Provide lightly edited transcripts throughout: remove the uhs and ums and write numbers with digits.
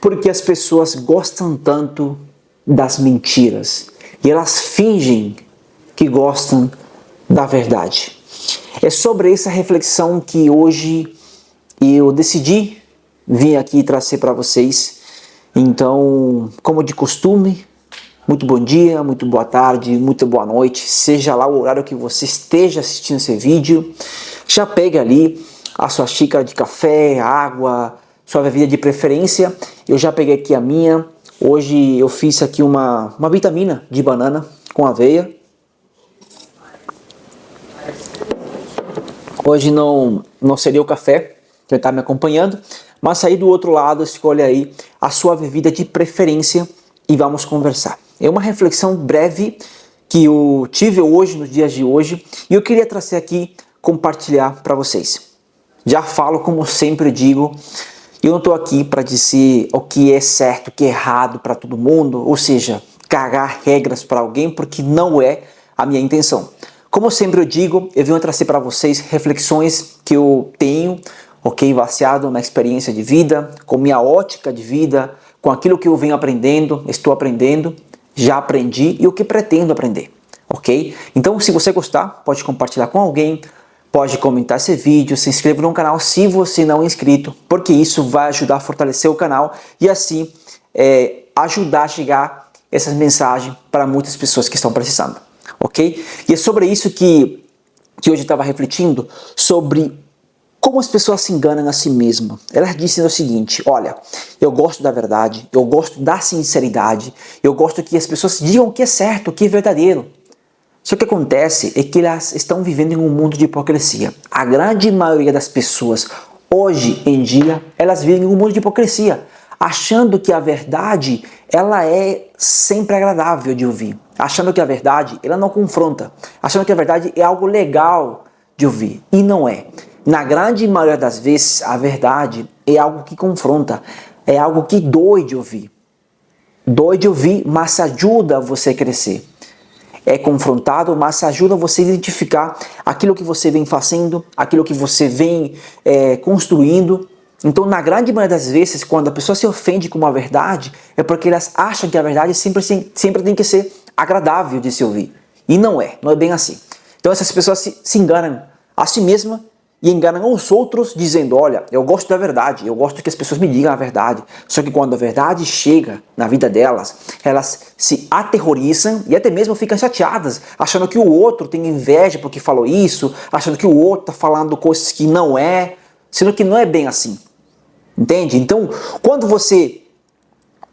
porque as pessoas gostam tanto das mentiras e elas fingem que gostam da verdade. É sobre essa reflexão que hoje eu decidi vir aqui trazer para vocês. Então, como de costume, muito bom dia, muito boa tarde, muito boa noite, seja lá o horário que você esteja assistindo esse vídeo. Já pega ali a sua xícara de café, água, sua bebida de preferência. Eu já peguei aqui a minha. Hoje eu fiz aqui uma vitamina de banana com aveia. Hoje não seria o café que está me acompanhando, mas aí do outro lado escolhe aí a sua bebida de preferência e vamos conversar. É uma reflexão breve que eu tive hoje, nos dias de hoje, e eu queria trazer aqui, compartilhar para vocês. Já falo, como sempre digo, eu não estou aqui para dizer o que é certo, o que é errado para todo mundo, ou seja, cagar regras para alguém, porque não é a minha intenção. Como sempre eu digo, eu venho trazer para vocês reflexões que eu tenho, baseado na experiência de vida, com minha ótica de vida, com aquilo que eu venho aprendendo, estou aprendendo, já aprendi e o que pretendo aprender, ok? Então, se você gostar, pode compartilhar com alguém, pode comentar esse vídeo, se inscreva no canal se você não é inscrito, porque isso vai ajudar a fortalecer o canal e assim ajudar a chegar essas mensagens para muitas pessoas que estão precisando, ok? E é sobre isso que hoje eu estava refletindo, sobre como as pessoas se enganam a si mesmas. Elas dizem o seguinte: olha, eu gosto da verdade, eu gosto da sinceridade, eu gosto que as pessoas digam o que é certo, o que é verdadeiro. Só que o que acontece é que elas estão vivendo em um mundo de hipocrisia. A grande maioria das pessoas, hoje em dia, elas vivem em um mundo de hipocrisia, achando que a verdade ela é sempre agradável de ouvir, achando que a verdade ela não confronta, achando que a verdade é algo legal de ouvir, e não é. Na grande maioria das vezes, a verdade é algo que confronta, é algo que dói de ouvir. Dói de ouvir, mas ajuda você a crescer. É confrontado, mas ajuda você a identificar aquilo que você vem fazendo, aquilo que você vem construindo. Então, na grande maioria das vezes, quando a pessoa se ofende com uma verdade, é porque elas acham que a verdade sempre tem que ser agradável de se ouvir. E não é bem assim. Então, essas pessoas se enganam a si mesmas e enganam os outros dizendo: olha, eu gosto da verdade, eu gosto que as pessoas me digam a verdade. Só que quando a verdade chega na vida delas, elas se aterrorizam e até mesmo ficam chateadas, achando que o outro tem inveja porque falou isso, achando que o outro está falando coisas que não é, sendo que não é bem assim. Entende? Então, quando você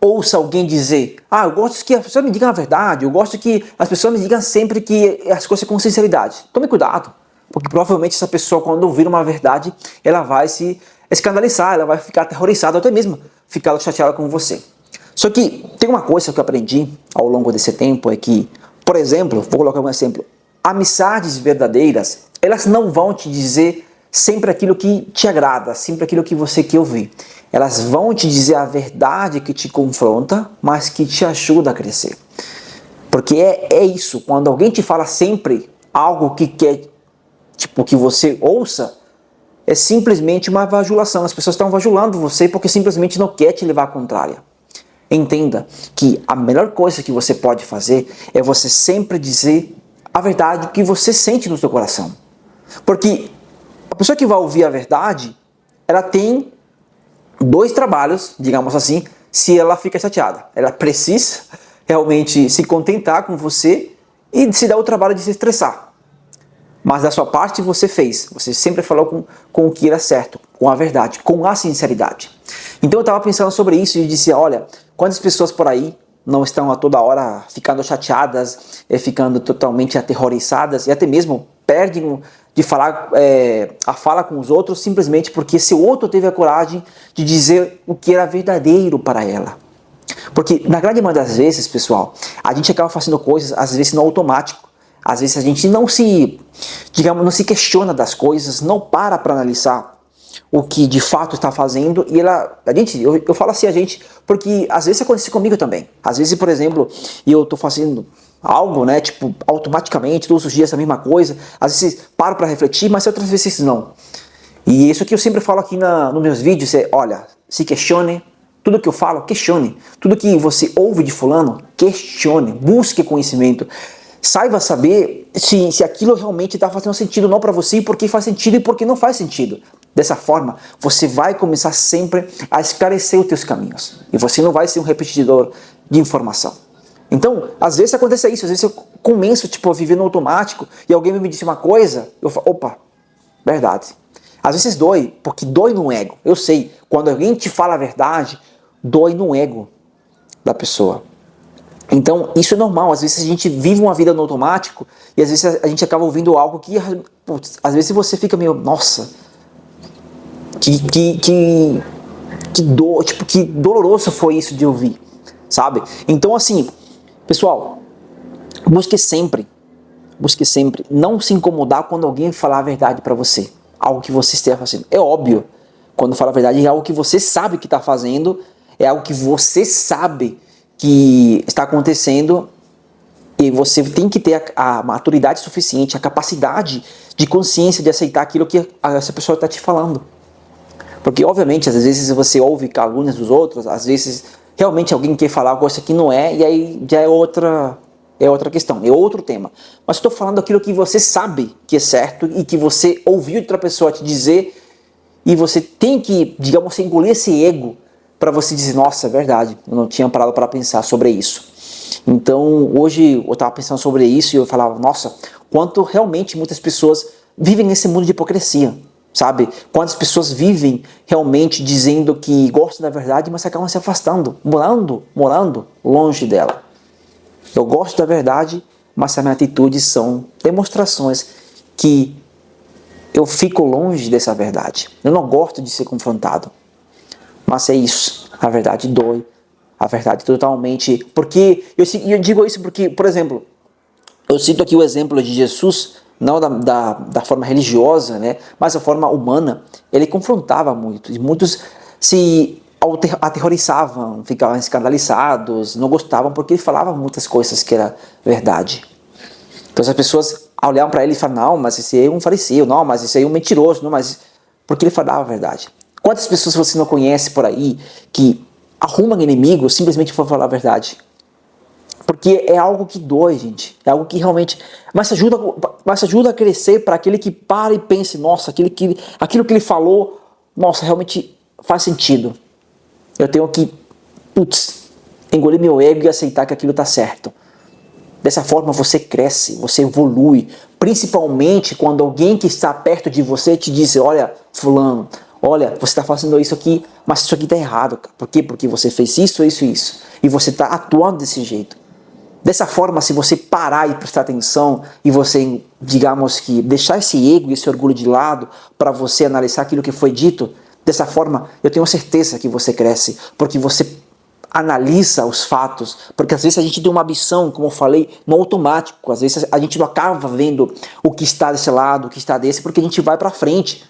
ouça alguém dizer: ah, eu gosto que as pessoas me digam a verdade, eu gosto que as pessoas me digam sempre que as coisas com sinceridade. Tome cuidado. Porque provavelmente essa pessoa, quando ouvir uma verdade, ela vai se escandalizar, ela vai ficar aterrorizada, até mesmo ficar chateada com você. Só que tem uma coisa que eu aprendi ao longo desse tempo, é que, por exemplo, vou colocar um exemplo, amizades verdadeiras, elas não vão te dizer sempre aquilo que te agrada, sempre aquilo que você quer ouvir. Elas vão te dizer a verdade que te confronta, mas que te ajuda a crescer. Porque é isso, quando alguém te fala sempre algo que quer que você ouça, é simplesmente uma bajulação. As pessoas estão bajulando você porque simplesmente não quer te levar à contrária. Entenda que a melhor coisa que você pode fazer é você sempre dizer a verdade que você sente no seu coração. Porque a pessoa que vai ouvir a verdade, ela tem dois trabalhos, digamos assim, se ela fica chateada. Ela precisa realmente se contentar com você e se dar o trabalho de se estressar. Mas da sua parte você fez, você sempre falou com o que era certo, com a verdade, com a sinceridade. Então eu estava pensando sobre isso e disse: olha, quantas pessoas por aí não estão a toda hora ficando chateadas, ficando totalmente aterrorizadas e até mesmo perdem de falar a fala com os outros simplesmente porque esse outro teve a coragem de dizer o que era verdadeiro para ela. Porque na grande maioria das vezes, pessoal, a gente acaba fazendo coisas às vezes no automático. Às vezes a gente não se questiona das coisas, não para analisar o que de fato está fazendo. E eu falo assim a gente, porque às vezes acontece comigo também. Às vezes, por exemplo, eu estou fazendo algo, né, tipo, automaticamente, todos os dias a mesma coisa. Às vezes paro para refletir, mas outras vezes não. E isso que eu sempre falo aqui nos meus vídeos é: olha, se questione, Tudo que eu falo, questione. Tudo que você ouve de fulano, questione. Busque conhecimento. Saiba saber se aquilo realmente está fazendo sentido não para você, e por que faz sentido e por que não faz sentido. Dessa forma, você vai começar sempre a esclarecer os teus caminhos. E você não vai ser um repetidor de informação. Então, às vezes acontece isso. Às vezes eu começo a viver no automático e alguém me disse uma coisa, eu falo, opa, verdade. Às vezes dói, porque dói no ego. Eu sei, quando alguém te fala a verdade, dói no ego da pessoa. Então, isso é normal. Às vezes a gente vive uma vida no automático e às vezes a gente acaba ouvindo algo que, putz, às vezes você fica meio, nossa, que doloroso foi isso de ouvir, sabe? Então, assim, pessoal, busque sempre não se incomodar quando alguém falar a verdade para você, algo que você esteja fazendo. É óbvio, quando fala a verdade é algo que você sabe que está fazendo, é algo que você sabe que está acontecendo, e você tem que ter a maturidade suficiente, a capacidade de consciência de aceitar aquilo que essa pessoa está te falando. Porque, obviamente, às vezes você ouve calúnias dos outros, às vezes realmente alguém quer falar uma coisa que não é, e aí já é outra questão, é outro tema. Mas estou falando aquilo que você sabe que é certo e que você ouviu outra pessoa te dizer, e você tem que, digamos, engolir esse ego para você dizer, nossa, é verdade, eu não tinha parado para pensar sobre isso. Então, hoje eu estava pensando sobre isso e eu falava, nossa, quanto realmente muitas pessoas vivem nesse mundo de hipocrisia, sabe? Quantas pessoas vivem realmente dizendo que gostam da verdade, mas acabam se afastando, morando longe dela. Eu gosto da verdade, mas as minhas atitudes são demonstrações que eu fico longe dessa verdade. Eu não gosto de ser confrontado. Mas é isso, a verdade dói, a verdade totalmente... Porque eu digo isso porque, por exemplo, eu cito aqui o exemplo de Jesus, não da forma religiosa, né, mas da forma humana. Ele confrontava muito, e muitos se aterrorizavam, ficavam escandalizados, não gostavam, porque ele falava muitas coisas que era verdade. Então as pessoas olhavam para ele e falavam, não, mas esse aí é um fariseu, não, mas esse aí é um mentiroso, não, mas... porque ele falava a verdade. Quantas pessoas você não conhece por aí que arrumam inimigos simplesmente por falar a verdade? Porque é algo que dói, gente. É algo que realmente... Mas ajuda a crescer para aquele que para e pense, nossa, aquilo que ele falou, nossa, realmente faz sentido. Eu tenho que, engolir meu ego e aceitar que aquilo está certo. Dessa forma você cresce, você evolui. Principalmente quando alguém que está perto de você te diz, olha, fulano, olha, você está fazendo isso aqui, mas isso aqui está errado. Por quê? Porque você fez isso, isso e isso. E você está atuando desse jeito. Dessa forma, se você parar e prestar atenção e você, digamos que, deixar esse ego e esse orgulho de lado para você analisar aquilo que foi dito, dessa forma, eu tenho certeza que você cresce, porque você analisa os fatos, porque às vezes a gente tem uma ambição, como eu falei, no automático, às vezes a gente não acaba vendo o que está desse lado, o que está desse, porque a gente vai para frente.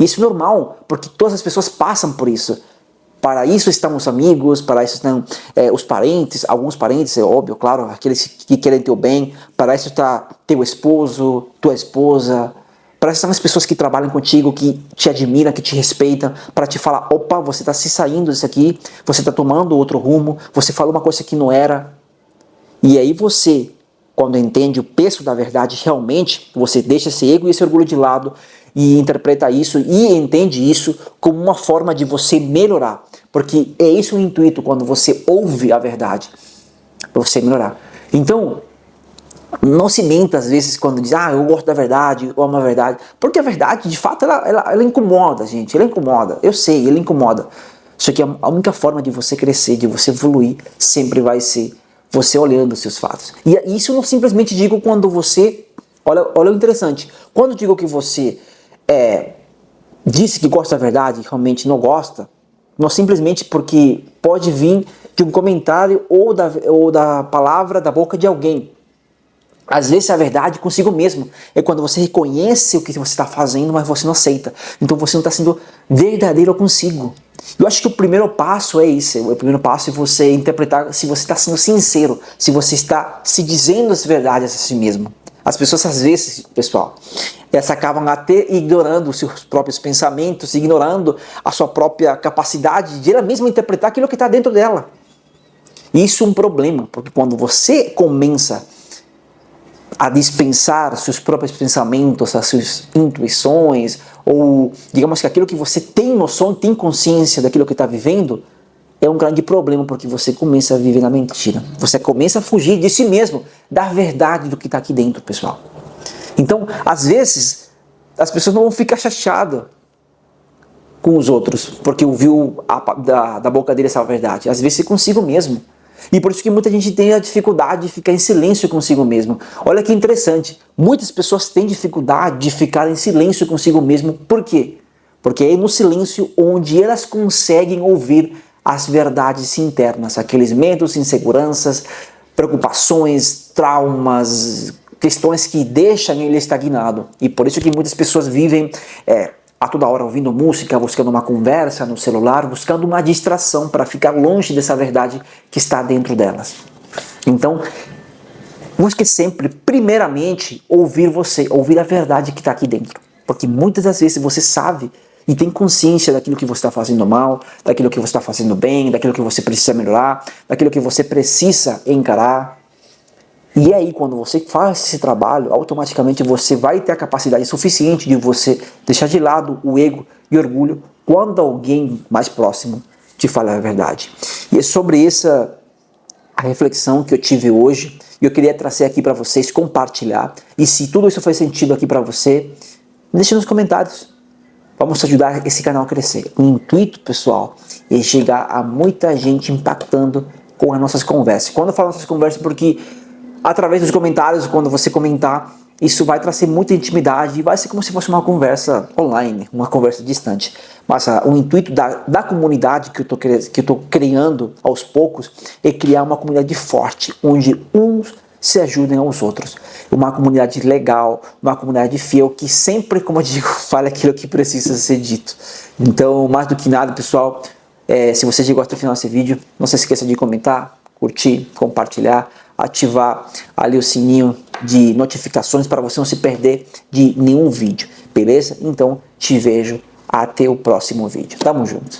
Isso é normal, porque todas as pessoas passam por isso. Para isso estão os amigos, para isso estão os parentes, alguns parentes, é óbvio, claro, aqueles que querem teu bem, para isso está teu esposo, tua esposa, para isso estão as pessoas que trabalham contigo, que te admiram, que te respeitam, para te falar, opa, você está se saindo disso aqui, você está tomando outro rumo, você falou uma coisa que não era. E aí você, quando entende o peso da verdade realmente, você deixa esse ego e esse orgulho de lado e interpreta isso e entende isso como uma forma de você melhorar. Porque é isso o intuito quando você ouve a verdade, para você melhorar. Então, não se minta às vezes quando diz, eu gosto da verdade, eu amo a verdade. Porque a verdade, de fato, ela incomoda, gente. Ela incomoda, eu sei, ela incomoda. Só que a única forma de você crescer, de você evoluir, sempre vai ser você olhando os seus fatos. E isso eu não simplesmente digo quando você... Olha o interessante. Quando eu digo que você disse que gosta da verdade e realmente não gosta, não simplesmente porque pode vir de um comentário ou da palavra da boca de alguém. Às vezes a verdade consigo mesmo é quando você reconhece o que você está fazendo, mas você não aceita. Então você não está sendo verdadeiro consigo. Eu acho que o primeiro passo é isso. O primeiro passo é você interpretar se você está sendo sincero, se você está se dizendo as verdades a si mesmo. As pessoas às vezes, pessoal, elas acabam até ignorando os seus próprios pensamentos, ignorando a sua própria capacidade de ela mesma interpretar aquilo que está dentro dela. Isso é um problema, porque quando você começa a dispensar seus próprios pensamentos, as suas intuições, ou digamos que aquilo que você tem noção, tem consciência daquilo que está vivendo, é um grande problema, porque você começa a viver na mentira. Você começa a fugir de si mesmo, da verdade do que está aqui dentro, pessoal. Então, às vezes, as pessoas não vão ficar chateadas com os outros, porque ouviu da boca dele essa verdade. Às vezes é consigo mesmo. E por isso que muita gente tem a dificuldade de ficar em silêncio consigo mesmo. Olha que interessante, muitas pessoas têm dificuldade de ficar em silêncio consigo mesmo. Por quê? Porque é no silêncio onde elas conseguem ouvir as verdades internas, aqueles medos, inseguranças, preocupações, traumas, questões que deixam ele estagnado. E por isso que muitas pessoas vivem a toda hora ouvindo música, buscando uma conversa no celular, buscando uma distração para ficar longe dessa verdade que está dentro delas. Então, busque sempre, primeiramente, ouvir a verdade que está aqui dentro. Porque muitas das vezes você sabe e tem consciência daquilo que você está fazendo mal, daquilo que você está fazendo bem, daquilo que você precisa melhorar, daquilo que você precisa encarar. E aí, quando você faz esse trabalho, automaticamente você vai ter a capacidade suficiente de você deixar de lado o ego e o orgulho quando alguém mais próximo te falar a verdade. E é sobre essa a reflexão que eu tive hoje e eu queria trazer aqui para vocês, compartilhar. E se tudo isso faz sentido aqui para você, deixe nos comentários. Vamos ajudar esse canal a crescer. O intuito, pessoal, é chegar a muita gente impactando com as nossas conversas. Quando eu falo nossas conversas, porque através dos comentários, quando você comentar, isso vai trazer muita intimidade e vai ser como se fosse uma conversa online, uma conversa distante. Mas o intuito da comunidade que eu estou criando aos poucos é criar uma comunidade forte, onde uns se ajudem aos outros. Uma comunidade legal, uma comunidade fiel, que sempre, como eu digo, fala aquilo que precisa ser dito. Então, mais do que nada, pessoal, se você chegou até o final desse vídeo, não se esqueça de comentar, curtir, compartilhar, ativar ali o sininho de notificações para você não se perder de nenhum vídeo, beleza? Então, te vejo até o próximo vídeo. Tamo junto!